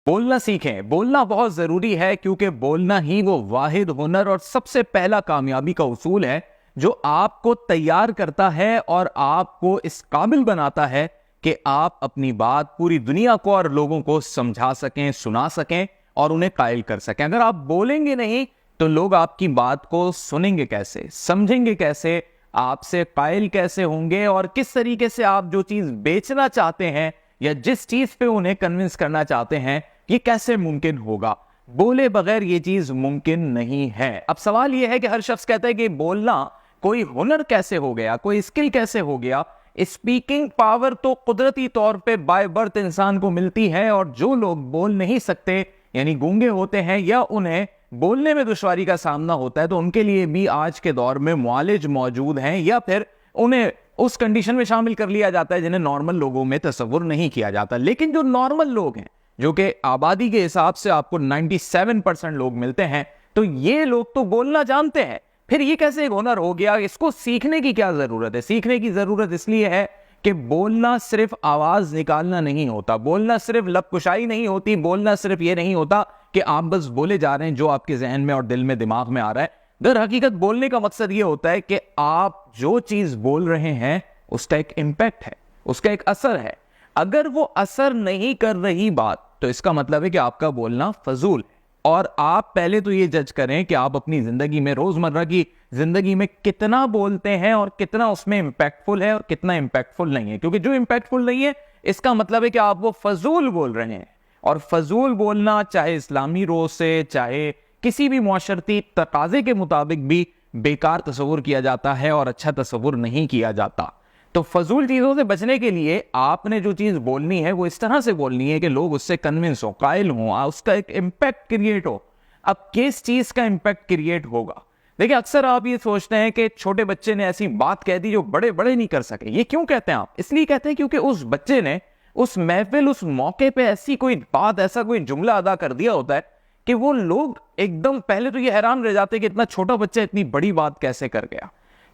बोलना सीखें। बोलना बहुत जरूरी है क्योंकि बोलना ही वो वाहिद हुनर और सबसे पहला कामयाबी का उसूल है जो आपको तैयार करता है और आपको इस काबिल बनाता है कि आप अपनी बात पूरी दुनिया को और लोगों को समझा सकें, सुना सकें और उन्हें कायल कर सकें। अगर आप बोलेंगे नहीं तो लोग आपकी बात को सुनेंगे कैसे, समझेंगे कैसे, आपसे कायल कैसे होंगे और किस तरीके से आप जो चीज बेचना चाहते हैं या जिस चीज पे उन्हें कन्विंस करना चाहते हैं ये कैसे मुमकिन होगा। बोले बगैर ये चीज मुमकिन नहीं है। अब सवाल यह है कि हर शख्स कहता है कि बोलना कोई हुनर कैसे हो गया, कोई स्किल कैसे हो गया। स्पीकिंग पावर तो कुदरती तौर पे बाय बर्थ इंसान को मिलती है और जो लोग बोल नहीं सकते यानी गूंगे होते हैं या उन्हें बोलने में दुश्वारी का सामना होता है तो उनके लिए भी आज के दौर में मुआलिज मौजूद हैं या फिर उन्हें उस कंडीशन में शामिल कर लिया जाता है जिन्हें नॉर्मल लोगों में तस्वुर नहीं किया जाता। लेकिन जो नॉर्मल लोग हैं, जो कि आबादी के हिसाब से आपको 97% लोग मिलते हैं, तो ये लोग तो बोलना जानते हैं। फिर ये कैसे एक हुनर हो गया? इसको सीखने की क्या जरूरत है? सीखने की जरूरत इसलिए है कि बोलना सिर्फ आवाज निकालना नहीं होता, बोलना सिर्फ लबकुशाई नहीं होती, बोलना सिर्फ ये नहीं होता कि आप बस बोले जा रहे हैं जो आपके जहन में और दिल में दिमाग में आ रहा है। दर हकीकत बोलने का मकसद ये होता है कि आप जो चीज बोल रहे हैं उसका एक इंपैक्ट है, उसका एक असर है। अगर वो असर नहीं कर रही बात तो इसका मतलब है कि आपका बोलना फजूल है। और आप पहले तो ये जज करें कि आप अपनी जिंदगी में, रोजमर्रा की जिंदगी में कितना बोलते हैं और कितना उसमें इंपैक्टफुल है और कितना इंपैक्टफुल नहीं है। क्योंकि जो इंपैक्टफुल नहीं है इसका मतलब है कि आप वो फजूल बोल रहे हैं। और फजूल बोलना चाहे इस्लामी रोज से, चाहे किसी भी मुआशरती तकाजे के मुताबिक भी बेकार तस्वुर किया जाता है और अच्छा तस्वुर नहीं किया जाता। तो फजूल चीजों से बचने के लिए आपने जो चीज बोलनी है वो इस तरह से बोलनी है कि लोग उससे कन्विंस हो, कायल हो, उसका एक इंपैक्ट क्रिएट हो। अब किस चीज का इंपैक्ट क्रिएट होगा? देखिए, अक्सर आप ये सोचते हैं कि छोटे बच्चे ने ऐसी बात कह दी जो बड़े बड़े नहीं कर सके। ये क्यों कहते हैं आप? इसलिए कहते हैं क्योंकि उस बच्चे ने उस महफिल, उस मौके पे ऐसी कोई बात, ऐसा कोई जुमला अदा कर दिया होता है कि वो लोग एकदम पहले तो ये हैरान रह जाते हैं कि इतना छोटा बच्चा इतनी बड़ी बात कैसे कर गया।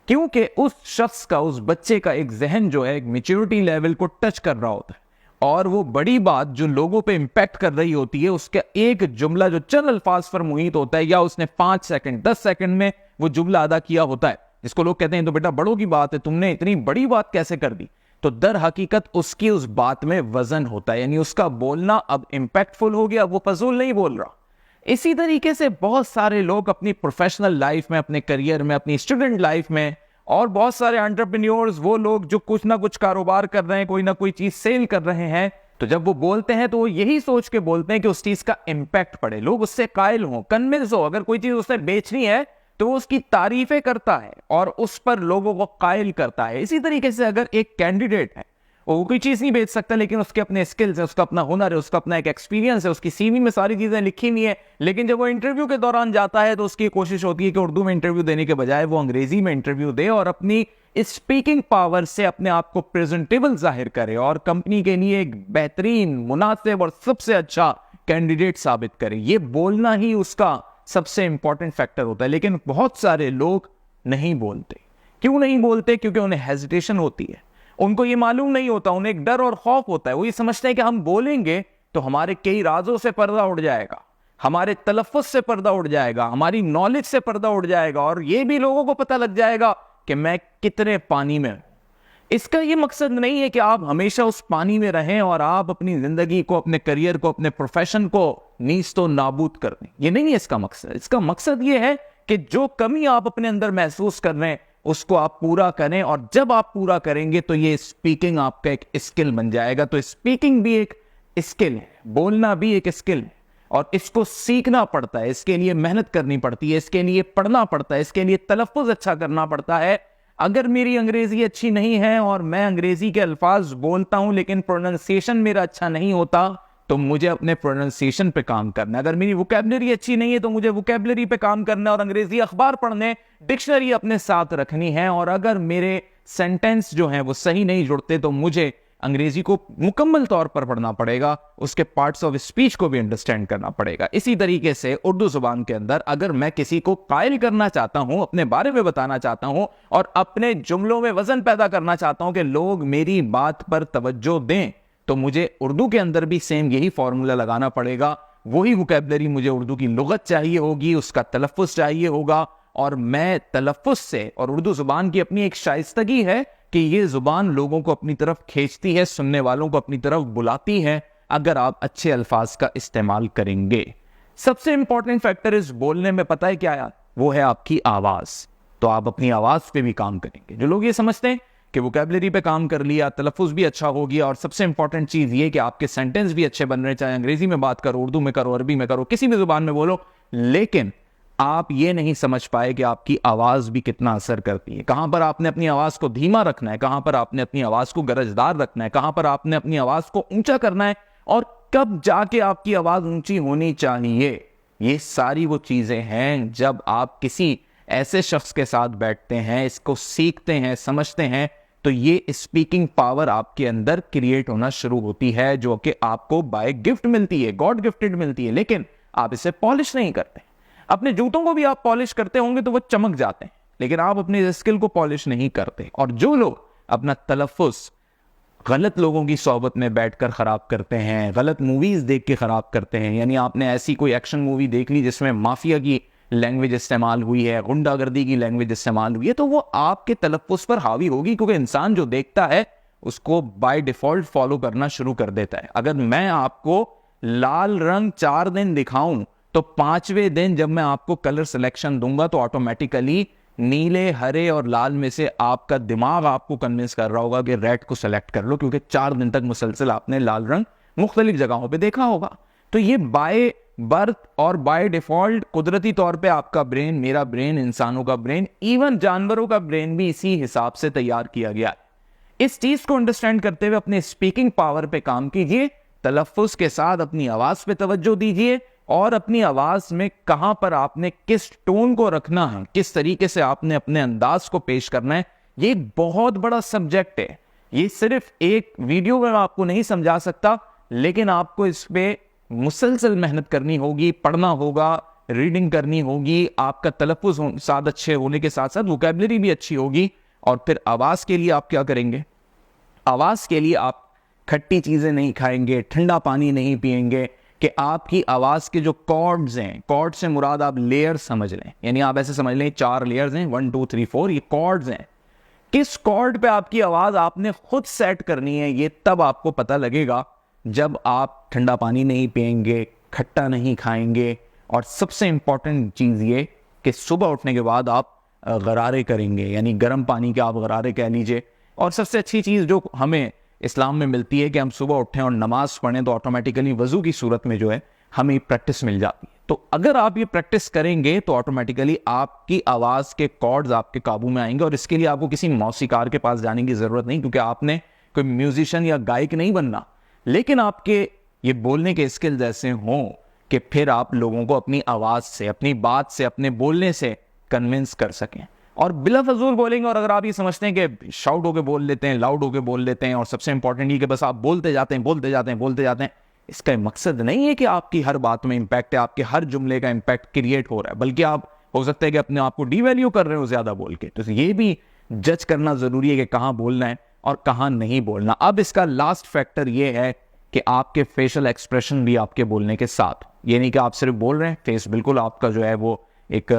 क्योंकि उस शख्स का, उस बच्चे का एक जहन जो है एक मैच्योरिटी लेवल को टच कर रहा होता है और वो बड़ी बात जो लोगों पे इंपैक्ट कर रही होती है उसका एक जुमला जो चंद अल्फाज पर मुहित होता है या उसने 5 सेकंड 10 सेकंड में वो जुमला अदा किया होता है, जिसको लोग कहते हैं तो बेटा बड़ों की बात है, तुमने इतनी बड़ी बात कैसे कर दी। तो दर हकीकत उसकी उस बात में वजन होता है, यानी उसका बोलना अब इंपैक्टफुल हो गया, वो फजूल नहीं बोल रहा। इसी तरीके से बहुत सारे लोग अपनी प्रोफेशनल लाइफ में, अपने करियर में, अपनी स्टूडेंट लाइफ में और बहुत सारे एंटरप्रेन्योर्स, वो लोग जो कुछ ना कुछ कारोबार कर रहे हैं, कोई ना कोई चीज सेल कर रहे हैं, तो जब वो बोलते हैं तो वो यही सोच के बोलते हैं कि उस चीज का इंपैक्ट पड़े, लोग उससे कायल हों, कन्विंस हो। अगर कोई चीज उससे बेचनी है तो वो उसकी तारीफें करता है और उस पर लोगों को कायल करता है। इसी तरीके से अगर एक कैंडिडेट है, वो कोई चीज नहीं बेच सकता लेकिन उसके अपने स्किल्स है, उसका अपना हुनर है, उसका अपना एक एक्सपीरियंस है, उसकी सीवी में सारी चीजें लिखी हुई है, लेकिन जब वो इंटरव्यू के दौरान जाता है तो उसकी कोशिश होती है कि उर्दू में इंटरव्यू देने के बजाय वो अंग्रेजी में इंटरव्यू दे और अपनी स्पीकिंग पावर से अपने आप को प्रेजेंटेबल जाहिर करे और कंपनी के लिए एक बेहतरीन, मुनासिब और सबसे अच्छा कैंडिडेट साबित करे। ये बोलना ही उसका सबसे इंपॉर्टेंट फैक्टर होता है। लेकिन बहुत सारे लोग नहीं बोलते। क्यों नहीं बोलते? क्योंकि उन्हें हेजिटेशन होती है, उनको ये मालूम नहीं होता, उन्हें एक डर और खौफ होता है। वो ये समझते हैं कि हम बोलेंगे तो हमारे कई राजों से पर्दा उड़ जाएगा, हमारे तलफ़्फ़ुज़ से पर्दा उड़ जाएगा, हमारी नॉलेज से पर्दा उड़ जाएगा और ये भी लोगों को पता लग जाएगा कि मैं कितने पानी में हूं। इसका ये मकसद नहीं है कि आप हमेशा उस पानी में रहें और आप अपनी जिंदगी को, अपने करियर को, अपने प्रोफेशन को नीस्तो नाबूद कर दें। ये नहीं है इसका मकसद। इसका मकसद ये है कि जो कमी आप अपने अंदर महसूस कर रहे हैं उसको आप पूरा करें और जब आप पूरा करेंगे तो ये स्पीकिंग आपका एक स्किल बन जाएगा। तो स्पीकिंग भी एक स्किल है, बोलना भी एक स्किल है और इसको सीखना पड़ता है, इसके लिए मेहनत करनी पड़ती है, इसके लिए पढ़ना पड़ता है, इसके लिए तलफ़्फ़ुज़ अच्छा करना पड़ता है। अगर मेरी अंग्रेजी अच्छी नहीं है और मैं अंग्रेजी के अल्फाज बोलता हूं लेकिन प्रोनाउंसिएशन मेरा अच्छा नहीं होता तो मुझे अपने प्रोनाउंसिएशन पे काम करना है। अगर मेरी वोकैबुलरी अच्छी नहीं है तो मुझे वोकैबुलरी पे काम करना है और अंग्रेजी अखबार पढ़ने, डिक्शनरी अपने साथ रखनी है। और अगर मेरे सेंटेंस जो हैं वो सही नहीं जुड़ते तो मुझे अंग्रेजी को मुकम्मल तौर पर पढ़ना पड़ेगा, उसके पार्ट्स ऑफ स्पीच को भी अंडरस्टैंड करना पड़ेगा। इसी तरीके से उर्दू जुबान के अंदर अगर मैं किसी को कायल करना चाहता हूं, अपने बारे में बताना चाहता हूं और अपने जुमलों में वजन पैदा करना चाहता हूं कि लोग मेरी बात पर तवज्जो दें, तो मुझे उर्दू के अंदर भी सेम यही फॉर्मूला लगाना पड़ेगा। वही वोकैबुलरी मुझे उर्दू की लुगत चाहिए होगी, उसका तलफ़्फ़ुज़ चाहिए होगा, और मैं तलफ़्फ़ुज़ से, और उर्दू ज़ुबान की अपनी एक शाइस्तगी है कि ये ज़ुबान लोगों को अपनी तरफ खींचती है, सुनने वालों को अपनी तरफ बुलाती है अगर आप अच्छे अल्फाज का इस्तेमाल करेंगे। सबसे इंपॉर्टेंट फैक्टर इस बोलने में पता है क्या यार? वो है आपकी आवाज़। तो आप अपनी आवाज़ पे भी काम करेंगे। जो लोग ये समझते हैं कि वोकैबुलरी पे काम कर लिया, तलफ़्फ़ुज़ भी अच्छा हो गया, और सबसे इंपॉर्टेंट चीज़ ये कि आपके सेंटेंस भी अच्छे बन रहे, चाहे अंग्रेजी में बात करो, उर्दू में करो, अरबी में करो, किसी भी ज़ुबान में बोलो, लेकिन आप ये नहीं समझ पाए कि आपकी आवाज़ भी कितना असर करती है। कहाँ पर आपने अपनी आवाज़ को धीमा रखना है, कहाँ पर आपने अपनी आवाज़ को गरजदार रखना है, कहाँ पर आपने अपनी आवाज़ को ऊंचा करना है, और कब जाके आपकी आवाज़ ऊंची होनी चाहिए। ये सारी वो चीज़ें हैं जब आप किसी ऐसे शख्स के साथ बैठते हैं, इसको सीखते हैं, समझते हैं, तो ये स्पीकिंग पावर आपके अंदर क्रिएट होना शुरू होती है, जो कि आपको बाय गिफ्ट मिलती है, गॉड गिफ्टेड मिलती है, लेकिन आप इसे पॉलिश नहीं करते। अपने जूतों को भी आप पॉलिश करते होंगे तो वो चमक जाते हैं, लेकिन आप अपने स्किल को पॉलिश नहीं करते। और जो लोग अपना तलफ़्फ़ुज़ गलत लोगों की सोहबत में बैठकर खराब करते हैं, गलत मूवीज देख के खराब करते हैं, यानी आपने ऐसी कोई एक्शन मूवी देख ली जिसमें माफिया की लैंग्वेज इस्तेमाल हुई है, गुंडागर्दी की लैंग्वेज इस्तेमाल हुई है, तो वो आपके तलफ़्फ़ुज़ पर हावी होगी, क्योंकि इंसान जो देखता है उसको बाय डिफॉल्ट फॉलो करना शुरू कर देता है। अगर मैं आपको लाल रंग 4 दिन दिखाऊं, तो 5वें दिन जब मैं आपको कलर सिलेक्शन दूंगा तो ऑटोमेटिकली नीले, हरे और लाल में से आपका दिमाग आपको कन्विंस कर रहा होगा कि रेड को सेलेक्ट कर लो, क्योंकि 4 दिन तक मुसलसल आपने लाल रंग मुख्तलिफ जगहों पे देखा होगा। तो ये बाय बर्थ और बाय डिफॉल्ट कुदरती तौर पे आपका ब्रेन, मेरा ब्रेन, इंसानों का ब्रेन, इवन जानवरों का ब्रेन भी इसी हिसाब से तैयार किया गया है। इस चीज को अंडरस्टैंड करते हुए अपने स्पीकिंग पावर पे काम कीजिए, तलफ़्फ़ुज़ के साथ अपनी आवाज पे तवज्जो दीजिए, और अपनी आवाज में कहां पर आपने किस टोन को रखना है, किस तरीके से आपने अपने अंदाज को पेश करना है, ये एक बहुत बड़ा सब्जेक्ट है। ये सिर्फ एक वीडियो में आपको नहीं समझा सकता, लेकिन आपको इस पे मुसलसल मेहनत करनी होगी, पढ़ना होगा, रीडिंग करनी होगी, आपका तलफ़्फ़ुज़ साथ अच्छे होने के साथ साथ वोकैबुलरी भी अच्छी होगी। और फिर आवाज के लिए आप क्या करेंगे? आवाज के लिए आप खट्टी चीजें नहीं खाएंगे, ठंडा पानी नहीं पिएंगे, कि आपकी आवाज के जो कॉर्ड्स हैं, कॉर्ड से मुराद आप लेयर समझ लें, यानी आप ऐसे समझ लें 4 लेयर्स हैं, 1 2 3 4, ये कॉर्ड्स हैं। किस कॉर्ड पे आपकी आवाज आपने खुद सेट करनी है, ये तब आपको पता लगेगा जब आप ठंडा पानी नहीं पिएंगे, खट्टा नहीं खाएंगे, और सबसे इंपॉर्टेंट चीज ये कि सुबह उठने के बाद आप गरारे करेंगे, यानी गर्म पानी के आप गरारे कह लीजिए। और सबसे अच्छी चीज जो हमें इस्लाम में मिलती है कि हम सुबह उठें और नमाज पढ़ें, तो ऑटोमेटिकली वजू की सूरत में जो है हमें प्रैक्टिस मिल जाती है। तो अगर आप ये प्रैक्टिस करेंगे तो ऑटोमेटिकली आपकी आवाज के कॉर्ड्स आपके काबू में आएंगे, और इसके लिए आपको किसी मौसीकार के पास जाने की जरूरत नहीं, क्योंकि आपने कोई म्यूजिशियन या गायक नहीं बनना, लेकिन आपके ये बोलने के स्किल्स ऐसे हों कि फिर आप लोगों को अपनी आवाज से, अपनी बात से, अपने बोलने से कन्विंस कर सकें। और बिला फजूल बोलेंगे, और अगर आप ये समझते हैं कि शाउट होके बोल लेते हैं, लाउड होके बोल लेते हैं, और सबसे इंपॉर्टेंट ये कि बस आप बोलते जाते हैं, बोलते जाते हैं, बोलते जाते हैं, इसका मकसद नहीं है कि आपकी हर बात में इंपैक्ट है, आपके हर जुमले का इंपैक्ट क्रिएट हो रहा है, बल्कि आप हो सकता है कि अपने आप को डीवैल्यू कर रहे हो ज्यादा बोल के। तो ये भी जज करना जरूरी है कि कहां बोलना है और कहां नहीं बोलना। अब इसका लास्ट फैक्टर ये है कि आपके फेशियल एक्सप्रेशन भी आपके बोलने के साथ, ये नहीं कि आप सिर्फ बोल रहे हैं, फेस बिल्कुल आपका जो है वो एक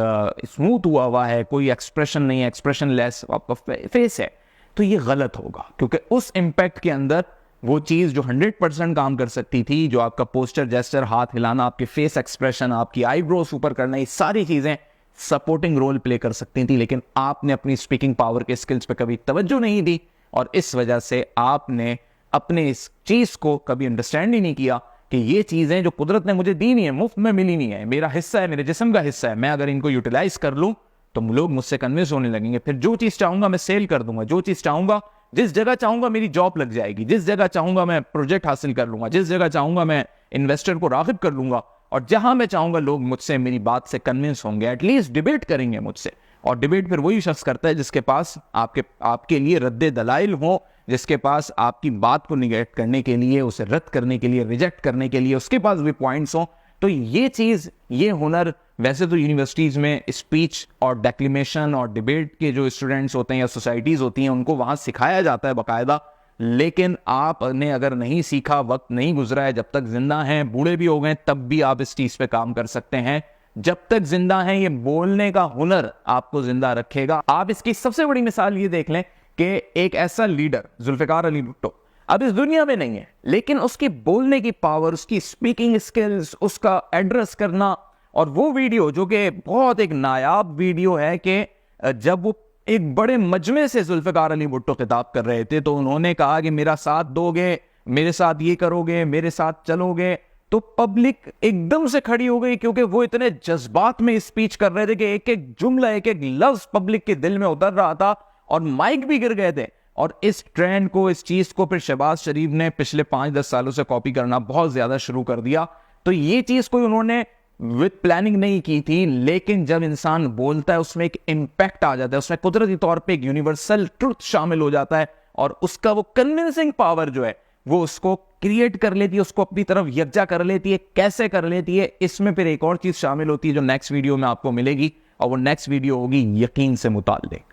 स्मूथ हुआ है, कोई एक्सप्रेशन नहीं है, एक्सप्रेशन लेस आपका फेस है, तो ये गलत होगा, क्योंकि उस इंपैक्ट के अंदर वो चीज जो 100% काम कर सकती थी, जो आपका पोस्टर, जेस्चर, हाथ हिलाना, आपके फेस एक्सप्रेशन, आपकी आईब्रोज ऊपर करना, ये सारी चीजें सपोर्टिंग रोल प्ले कर सकती थी, लेकिन आपने अपनी स्पीकिंग पावर के स्किल्स पे कभी तवज्जो नहीं दी, और इस वजह से आपने अपने इस चीज को कभी अंडरस्टैंड ही नहीं किया कि ये चीजें जो कुदरत ने मुझे दी नहीं है, मुफ्त में मिली नहीं है, मेरा हिस्सा है, मेरे जिस्म का हिस्सा है, मैं अगर इनको यूटिलाइज कर लूं तो लोग मुझसे कन्विंस होने लगेंगे, फिर जो चीज चाहूंगा मैं सेल कर दूंगा, जो चीज चाहूंगा, जिस जगह चाहूंगा मेरी जॉब लग जाएगी, जिस जगह चाहूंगा मैं प्रोजेक्ट हासिल कर लूंगा, जिस जगह चाहूंगा मैं इन्वेस्टर को राग़िब कर लूंगा, और जहां मैं चाहूंगा लोग मुझसे, मेरी बात से कन्विंस होंगे, एटलीस्ट डिबेट करेंगे मुझसे। और डिबेट फिर वही शख्स करता है जिसके पास आपके लिए रद्दे दलाइल हो, जिसके पास आपकी बात को निगेट करने के लिए, उसे रद्द करने के लिए, रिजेक्ट करने के लिए उसके पास भी पॉइंट्स हो। तो ये चीज, ये हुनर वैसे तो यूनिवर्सिटीज में स्पीच और डेक्लेमेशन और डिबेट के जो स्टूडेंट्स होते हैं या सोसाइटीज होती हैं उनको वहां सिखाया जाता है बाकायदा, लेकिन आपने अगर नहीं सीखा, वक्त नहीं गुजरा है, जब तक जिंदा हैं, बूढ़े भी हो गए तब भी आप इस चीज पे काम कर सकते हैं। जब तक जिंदा हैं, ये बोलने का हुनर आपको जिंदा रखेगा। आप इसकी सबसे बड़ी मिसाल ये देख लें कि एक ऐसा लीडर जुल्फिकार अली भुट्टो अब इस दुनिया में नहीं है, लेकिन उसकी बोलने की पावर, उसकी स्पीकिंग स्किल्स, उसका एड्रेस करना, और वो वीडियो जो कि बहुत एक नायाब वीडियो है कि जब वो एक बड़े मजमे से जुल्फिकार अली भुट्टो खिताब कर रहे थे, तो उन्होंने कहा कि मेरा साथ दोगे, मेरे साथ ये करोगे, मेरे साथ चलोगे, तो पब्लिक एकदम से खड़ी हो गई, क्योंकि वो इतने जज्बात में स्पीच कर रहे थे कि एक एक जुमला, एक एक लफ्ज पब्लिक के दिल में उतर रहा था और माइक भी गिर गए थे। और इस ट्रेंड को, इस चीज को फिर शहबाज शरीफ ने पिछले 5-10 सालों से कॉपी करना बहुत ज्यादा शुरू कर दिया। तो ये चीज कोई उन्होंने विद प्लानिंग नहीं की थी, लेकिन जब इंसान बोलता है उसमें एक इंपैक्ट आ जाता है, उसमें कुदरती तौर पे एक यूनिवर्सल ट्रुथ शामिल हो जाता है, और उसका वो कन्विंसिंग पावर जो है वो उसको क्रिएट कर लेती है, उसको अपनी तरफ यकजा कर लेती है। कैसे कर लेती है, इसमें फिर एक और चीज शामिल होती है जो नेक्स्ट वीडियो में आपको मिलेगी, और वो नेक्स्ट वीडियो होगी यकीन से मुताल्लिक।